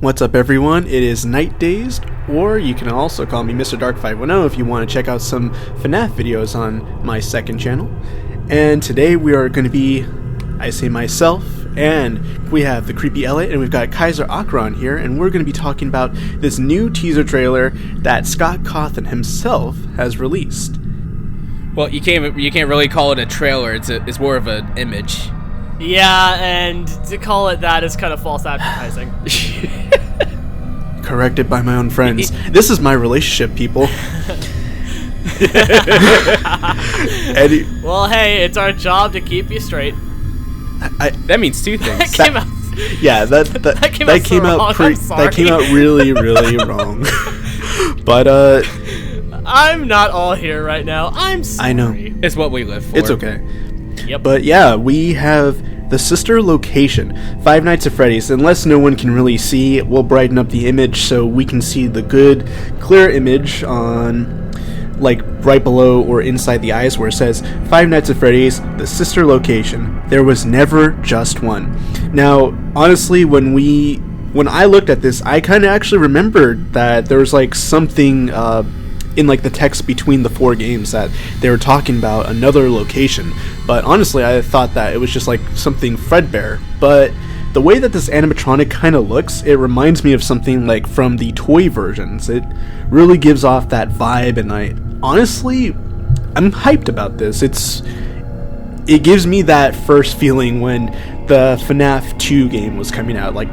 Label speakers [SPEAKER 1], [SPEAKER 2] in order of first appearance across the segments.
[SPEAKER 1] What's up, everyone? It is Night Dazed, or you can also call me Mr. Dark 510 if you want to check out some FNAF videos on my second channel. And today we are going to be, I say myself, and we have the creepy Elliot, and we've got KyzerAqueron here, and we're going to be talking about this new teaser trailer that Scott Cawthon himself has released.
[SPEAKER 2] Well, you can't really call it a trailer. It's more of an image.
[SPEAKER 3] Yeah, and to call it that is kind of false advertising.
[SPEAKER 1] Corrected by my own friends. This is my relationship, people.
[SPEAKER 3] Well, hey, it's our job to keep you straight.
[SPEAKER 2] That means two things.
[SPEAKER 3] That came out.
[SPEAKER 1] Yeah, that came out really, really wrong. But
[SPEAKER 3] I'm not all here right now. I'm sorry.
[SPEAKER 1] I know.
[SPEAKER 2] It's what we live for.
[SPEAKER 1] It's okay.
[SPEAKER 3] Yep.
[SPEAKER 1] But yeah, we have the sister location, Five Nights at Freddy's. Unless no one can really see, we'll brighten up the image so we can see the good, clear image on, like, right below or inside the eyes where it says, Five Nights at Freddy's, the sister location. There was never just one. Now, honestly, when I looked at this, I kind of actually remembered that there was, like, something, in like the text between the four games that they were talking about another location, but honestly I thought that it was just like something Fredbear. But the way that this animatronic kind of looks, it reminds me of something like from the toy versions. It really gives off that vibe, and I'm hyped about this. It gives me that first feeling when the FNAF 2 game was coming out. Like,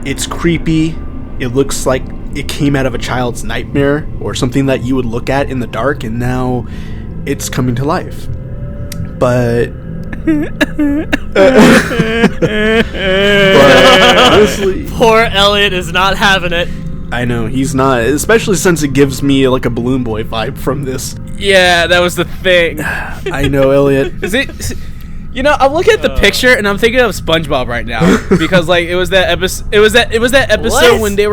[SPEAKER 1] it's creepy, it looks like it came out of a child's nightmare or something that you would look at in the dark, and now it's coming to life. But honestly,
[SPEAKER 3] poor Elliot is not having it.
[SPEAKER 1] I know, he's not, especially since it gives me like a Balloon Boy vibe from this.
[SPEAKER 2] Yeah, that was the thing.
[SPEAKER 1] I know, Elliot.
[SPEAKER 2] You know, I'm looking at the picture and I'm thinking of SpongeBob right now because like it was that episode when they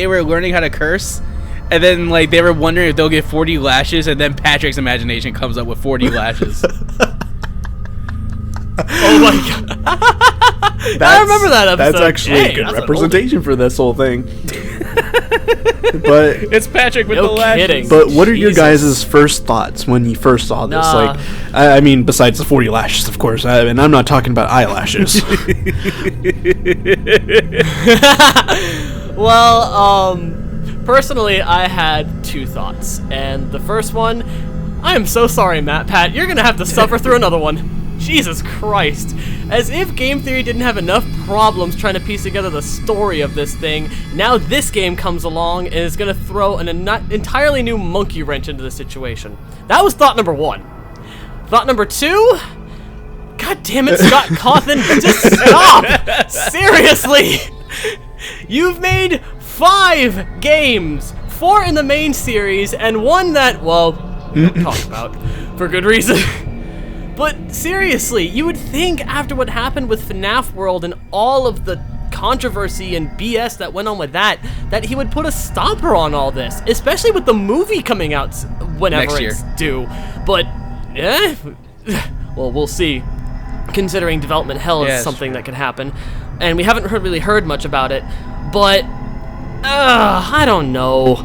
[SPEAKER 2] were learning how to curse, and then like they were wondering if they'll get 40 lashes, and then Patrick's imagination comes up with 40 lashes.
[SPEAKER 3] Oh my god! I remember that episode.
[SPEAKER 1] That's actually a good representation for this whole thing. But
[SPEAKER 2] it's Patrick with the lashes.
[SPEAKER 3] Kidding.
[SPEAKER 1] But what are your guys' first thoughts when you first saw this? Like, I mean, besides the 40 lashes, of course, and I'm not talking about eyelashes.
[SPEAKER 3] Well, personally, I had two thoughts, and the first one, I am so sorry, Pat, you're gonna have to suffer through another one. Jesus Christ. As if game theory didn't have enough problems trying to piece together the story of this thing, now this game comes along and is going to throw an entirely new monkey wrench into the situation. That was thought number one. Thought number two? God damn it, Scott Cawthon, just stop! Seriously! You've made 5 games, 4 in the main series, and 1 that, well, we don't talk about, for good reason. But seriously, you would think after what happened with FNAF World and all of the controversy and BS that went on with that he would put a stopper on all this, especially with the movie coming out whenever it's due. But, well, we'll see. Considering development hell is something that could happen, and we haven't really heard much about it. But, I don't know.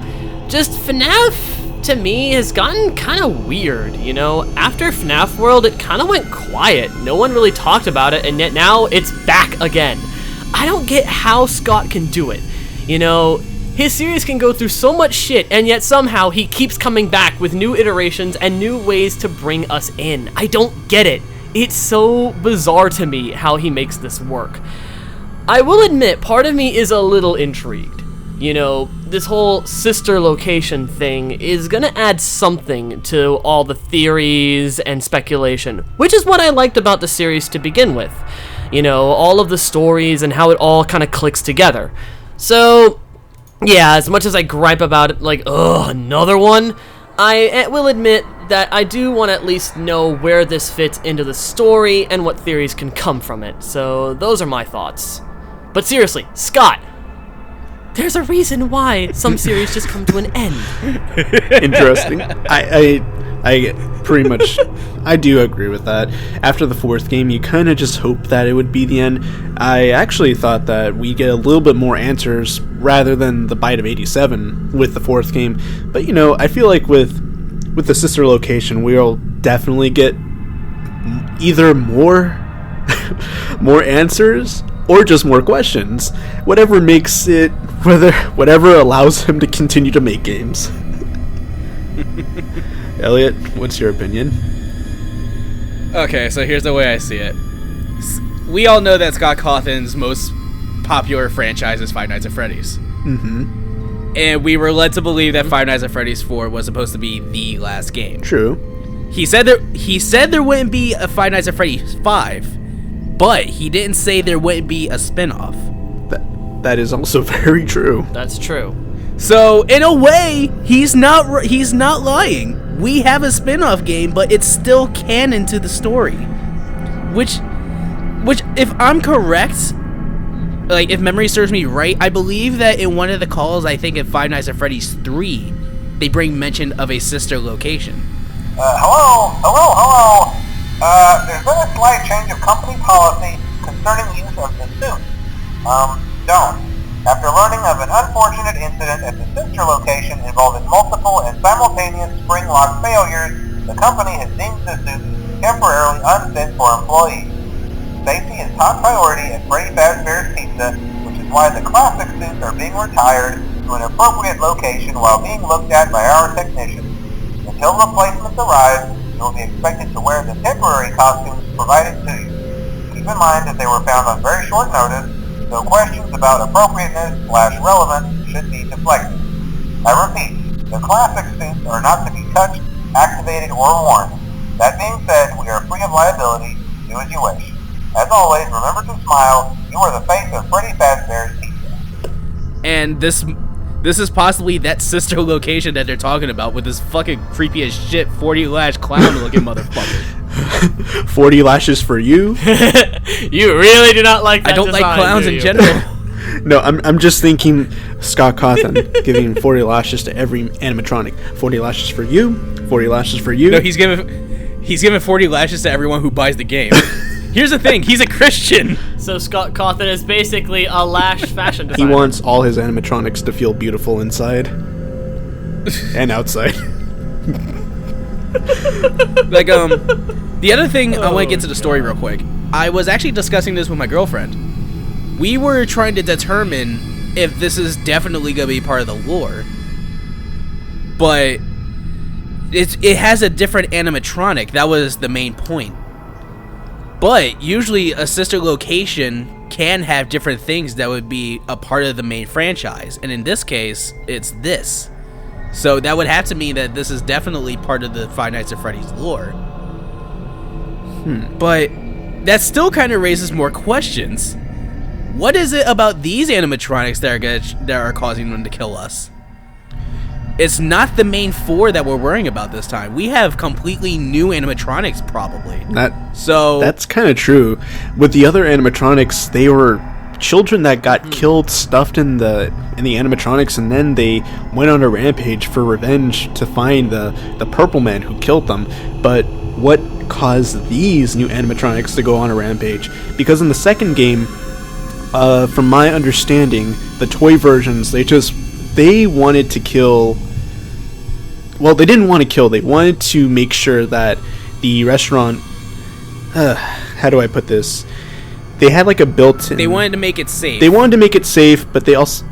[SPEAKER 3] Just FNAF, to me, has gotten kind of weird, you know? After FNAF World, it kind of went quiet. No one really talked about it, and yet now it's back again. I don't get how Scott can do it. You know, his series can go through so much shit, and yet somehow he keeps coming back with new iterations and new ways to bring us in. I don't get it. It's so bizarre to me how he makes this work. I will admit, part of me is a little intrigued. You know, this whole sister location thing is gonna add something to all the theories and speculation, which is what I liked about the series to begin with. You know, all of the stories and how it all kind of clicks together. So, yeah, as much as I gripe about it, like, ugh, another one, I will admit that I do want to at least know where this fits into the story and what theories can come from it. So, those are my thoughts. But seriously, Scott, there's a reason why some series just come to an end.
[SPEAKER 1] Interesting. I I pretty much, I do agree with that. After the fourth game, you kind of just hope that it would be the end. I actually thought that we get a little bit more answers rather than the bite of 87 with the fourth game. But, I feel like with the sister location, we'll definitely get either more answers or just more questions. Whatever makes it, whatever allows him to continue to make games. Elliot, what's your opinion?
[SPEAKER 2] Okay, so here's the way I see it. We all know that Scott Cawthon's most popular franchise is Five Nights at Freddy's.
[SPEAKER 1] Mm-hmm.
[SPEAKER 2] And we were led to believe that Five Nights at Freddy's 4 was supposed to be the last game.
[SPEAKER 1] True.
[SPEAKER 2] He said there wouldn't be a Five Nights at Freddy's 5, but he didn't say there wouldn't be a spin-off.
[SPEAKER 1] That is also very true.
[SPEAKER 3] That's true.
[SPEAKER 2] So, in a way, he's not lying. We have a spin-off game, but it's still canon to the story. Which, if I'm correct, like, if memory serves me right, I believe that in one of the calls, I think in Five Nights at Freddy's 3, they bring mention of a sister location.
[SPEAKER 4] Hello? There's been a slight change of company policy concerning use of the suit. Don't. After learning of an unfortunate incident at the sister location involving multiple and simultaneous spring lock failures, the company has deemed the suit temporarily unfit for employees. Safety is top priority at Freddy Fazbear's Pizza, which is why the classic suits are being retired to an appropriate location while being looked at by our technicians. Until replacements arrive, you will be expected to wear the temporary costumes provided to you. Keep in mind that they were found on very short notice, so questions about appropriateness/relevance should be deflected. I repeat, the classic suits are not to be touched, activated, or worn. That being said, we are free of liability. Do as you wish. As always, remember to smile. You are the face of Freddy Fazbear's Pizza.
[SPEAKER 2] And this is possibly that sister location that they're talking about with this fucking creepy as shit 40 lash clown looking motherfucker.
[SPEAKER 1] 40 lashes for you?
[SPEAKER 3] You really do not like that
[SPEAKER 2] I don't
[SPEAKER 3] design,
[SPEAKER 2] like clowns in general.
[SPEAKER 1] No, I'm just thinking Scott Cawthon giving 40 lashes to every animatronic. 40 lashes for you, 40 lashes for you.
[SPEAKER 2] No, he's giving 40 lashes to everyone who buys the game. Here's the thing, he's a Christian.
[SPEAKER 3] So Scott Cawthon is basically a lash fashion designer.
[SPEAKER 1] He wants all his animatronics to feel beautiful inside and outside.
[SPEAKER 2] Like, the other thing, I want to get to the story real quick. I was actually discussing this with my girlfriend. We were trying to determine if this is definitely going to be part of the lore. But it has a different animatronic. That was the main point. But usually a sister location can have different things that would be a part of the main franchise. And in this case, it's this. So that would have to mean that this is definitely part of the Five Nights at Freddy's lore. But that still kind of raises more questions. What is it about these animatronics that are causing them to kill us? It's not the main four that we're worrying about this time. We have completely new animatronics, probably. That's kind of true. With the other animatronics, they were children that got killed, stuffed in the animatronics, and then they went on a rampage for revenge to find the purple man who killed them. But what caused these new animatronics to go on a rampage? Because in the second game, from my understanding, the toy versions, they wanted to kill. Well, they didn't want to kill. They wanted to make sure that the restaurant. How do I put this? They had like a built-in. They wanted to make it safe.
[SPEAKER 1] They wanted to make it safe, but they also.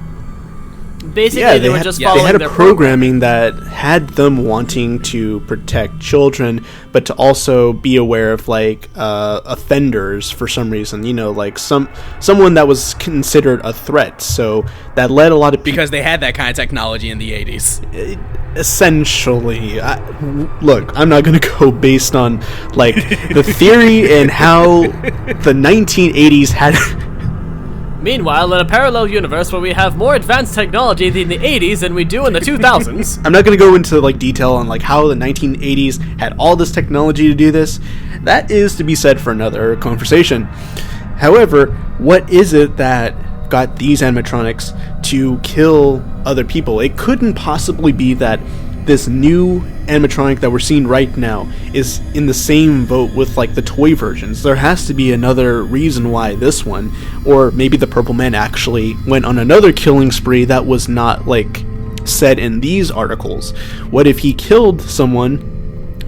[SPEAKER 3] Basically, they were just following
[SPEAKER 1] They had a
[SPEAKER 3] their
[SPEAKER 1] programming that had them wanting to protect children, but to also be aware of like offenders for some reason. You know, like someone that was considered a threat. So that led a lot of people.
[SPEAKER 2] Because they had that kind of technology in the 80s.
[SPEAKER 1] Essentially, look, I'm not going to go based on like the theory and how the 1980s had.
[SPEAKER 3] Meanwhile, in a parallel universe where we have more advanced technology in the 80s than we do in the 2000s.
[SPEAKER 1] I'm not going to go into like detail on like how the 1980s had all this technology to do this. That is to be said for another conversation. However, what is it that got these animatronics to kill other people? It couldn't possibly be that this new animatronic that we're seeing right now is in the same boat with like the toy versions. There has to be another reason why this one, or maybe the Purple Man actually went on another killing spree that was not like said in these articles. What if he killed someone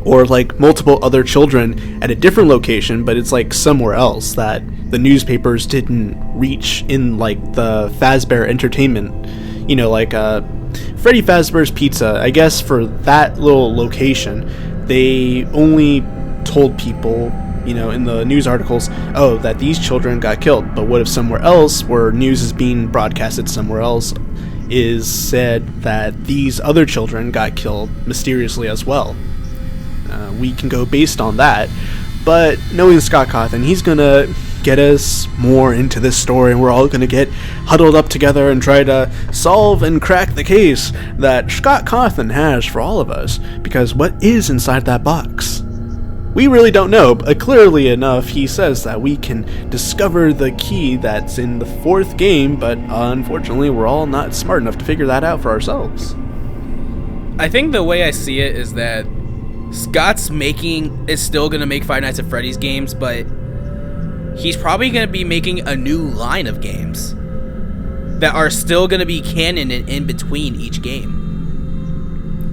[SPEAKER 1] or like multiple other children at a different location, but it's like somewhere else that the newspapers didn't reach in like the Fazbear Entertainment, you know, like Freddy Fazbear's Pizza. I guess for that little location, they only told people, you know, in the news articles, oh, that these children got killed. But what if somewhere else, where news is being broadcasted somewhere else, is said that these other children got killed mysteriously as well? We can go based on that. But knowing Scott Cawthon, he's gonna get us more into this story, and we're all gonna get huddled up together and try to solve and crack the case that Scott Cawthon has for all of us. Because what is inside that box? We really don't know, but clearly enough, he says that we can discover the key that's in the 4th game, but unfortunately, we're all not smart enough to figure that out for ourselves.
[SPEAKER 2] I think the way I see it is that Scott's is still going to make Five Nights at Freddy's games, but he's probably going to be making a new line of games that are still going to be canon and in between each game.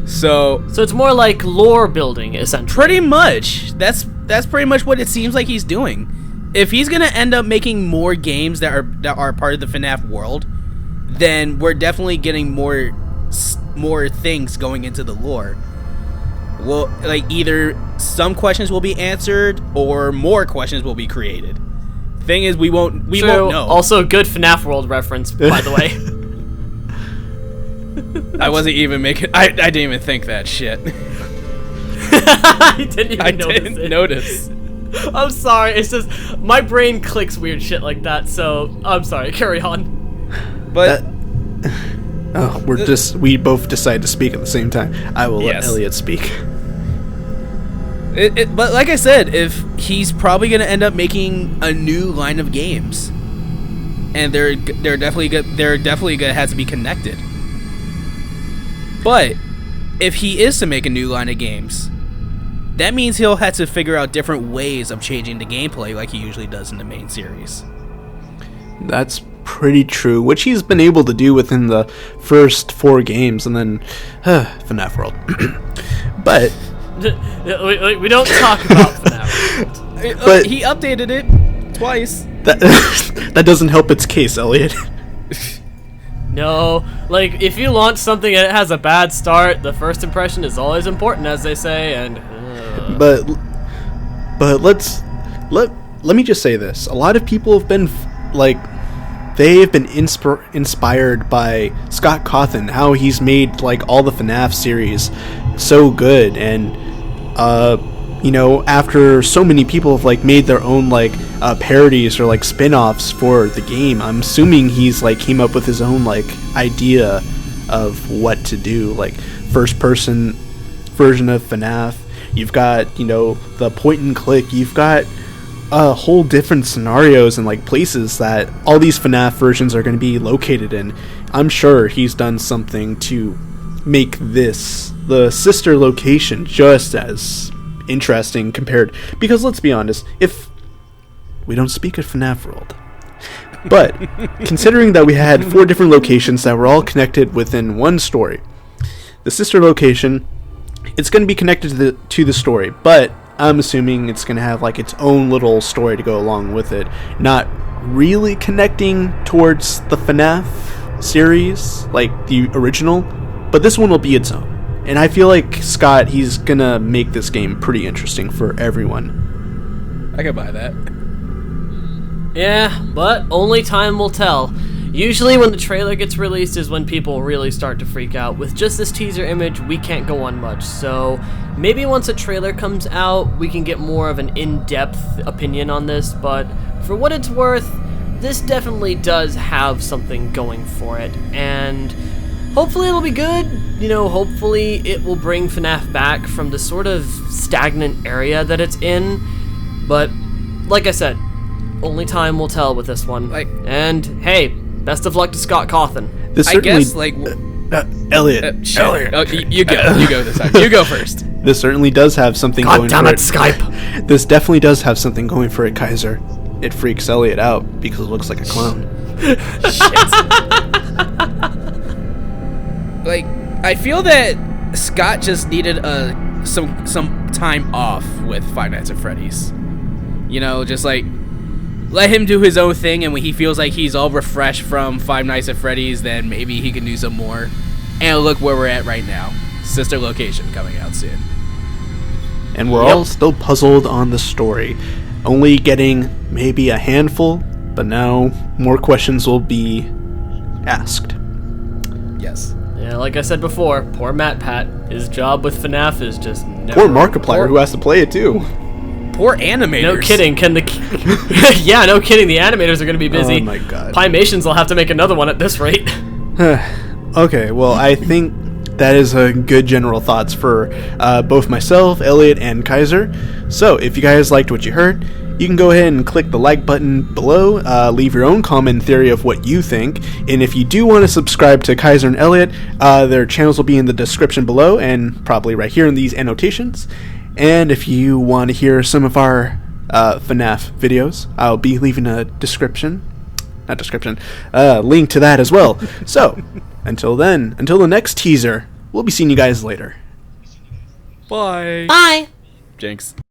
[SPEAKER 2] So
[SPEAKER 3] it's more like lore building, essentially.
[SPEAKER 2] Pretty much. That's pretty much what it seems like he's doing. If he's going to end up making more games that are part of the FNAF world, then we're definitely getting more things going into the lore. Well, like either some questions will be answered or more questions will be created. Thing is, we won't know.
[SPEAKER 3] Also, good FNAF World reference, by the way.
[SPEAKER 2] I wasn't even making. I didn't even think that shit.
[SPEAKER 3] I didn't even
[SPEAKER 2] notice.
[SPEAKER 3] I'm sorry. It's just my brain clicks weird shit like that. So I'm sorry. Carry on.
[SPEAKER 2] But
[SPEAKER 1] we both decide to speak at the same time. I will let Elliot speak.
[SPEAKER 2] But like I said, if he's probably gonna end up making a new line of games, and they're definitely gonna have to be connected. But if he is to make a new line of games, that means he'll have to figure out different ways of changing the gameplay, like he usually does in the main series.
[SPEAKER 1] That's pretty true, which he's been able to do within the first 4 games, and then FNAF World. But
[SPEAKER 3] we don't talk about FNAF.
[SPEAKER 2] But he updated it twice.
[SPEAKER 1] That doesn't help its case, Elliot.
[SPEAKER 3] No, like if you launch something and it has a bad start, the first impression is always important, as they say. And
[SPEAKER 1] but let me just say this: a lot of people have been they've been inspired by Scott Cawthon, how he's made like all the FNAF series so good, and you know, after so many people have like made their own like parodies or like spin-offs for the game, I'm assuming he's like came up with his own like idea of what to do, like first person version of FNAF. You've got, you know, the point and click, you've got whole different scenarios and like places that all these FNAF versions are going to be located in. I'm sure he's done something to make this, the sister location, just as interesting compared, because let's be honest, if we don't speak of FNAF World, but considering that we had 4 different locations that were all connected within one story, the sister location, it's going to be connected to the story, but I'm assuming it's going to have like its own little story to go along with it, not really connecting towards the FNAF series like the original, but this one will be its own. And I feel like Scott, he's going to make this game pretty interesting for everyone.
[SPEAKER 2] I could buy that.
[SPEAKER 3] Yeah, but only time will tell. Usually when the trailer gets released is when people really start to freak out. With just this teaser image, we can't go on much. So maybe once a trailer comes out, we can get more of an in-depth opinion on this. But for what it's worth, this definitely does have something going for it. And hopefully it'll be good. You know, hopefully it will bring FNAF back from the sort of stagnant area that it's in. But like I said, only time will tell with this one. And hey, best of luck to Scott Cawthon.
[SPEAKER 1] This
[SPEAKER 2] I guess,
[SPEAKER 1] Elliot. Elliot.
[SPEAKER 2] Oh, you go. You go this time. You go first.
[SPEAKER 1] This certainly does have something
[SPEAKER 3] God
[SPEAKER 1] going
[SPEAKER 3] damn
[SPEAKER 1] for
[SPEAKER 3] it,
[SPEAKER 1] it.
[SPEAKER 3] Skype.
[SPEAKER 1] This definitely does have something going for it, Kyzer. It freaks Elliot out because it looks like a clown.
[SPEAKER 2] Like, I feel that Scott just needed some time off with Five Nights at Freddy's. You know, just like let him do his own thing, and when he feels like he's all refreshed from Five Nights at Freddy's, then maybe he can do some more. And look where we're at right now. Sister Location coming out soon.
[SPEAKER 1] And we're all still puzzled on the story. Only getting maybe a handful, but now more questions will be asked.
[SPEAKER 2] Yes.
[SPEAKER 3] Yeah, like I said before, poor MatPat. His job with FNAF is just never...
[SPEAKER 1] Poor Markiplier who has to play it too.
[SPEAKER 2] Poor animators.
[SPEAKER 3] No kidding. Yeah, no kidding. The animators are going to be busy.
[SPEAKER 1] Oh my god.
[SPEAKER 3] Pymations will have to make another one at this rate.
[SPEAKER 1] Okay, well, I think that is a good general thoughts for both myself, Elliot, and Kyzer. So, if you guys liked what you heard, you can go ahead and click the like button below, leave your own comment theory of what you think, and if you do want to subscribe to Kyzer and Elliot, their channels will be in the description below, and probably right here in these annotations. And if you want to hear some of our FNAF videos, I'll be leaving a link to that as well. So, until then, until the next teaser, we'll be seeing you guys later.
[SPEAKER 2] Bye.
[SPEAKER 3] Bye.
[SPEAKER 2] Jinx.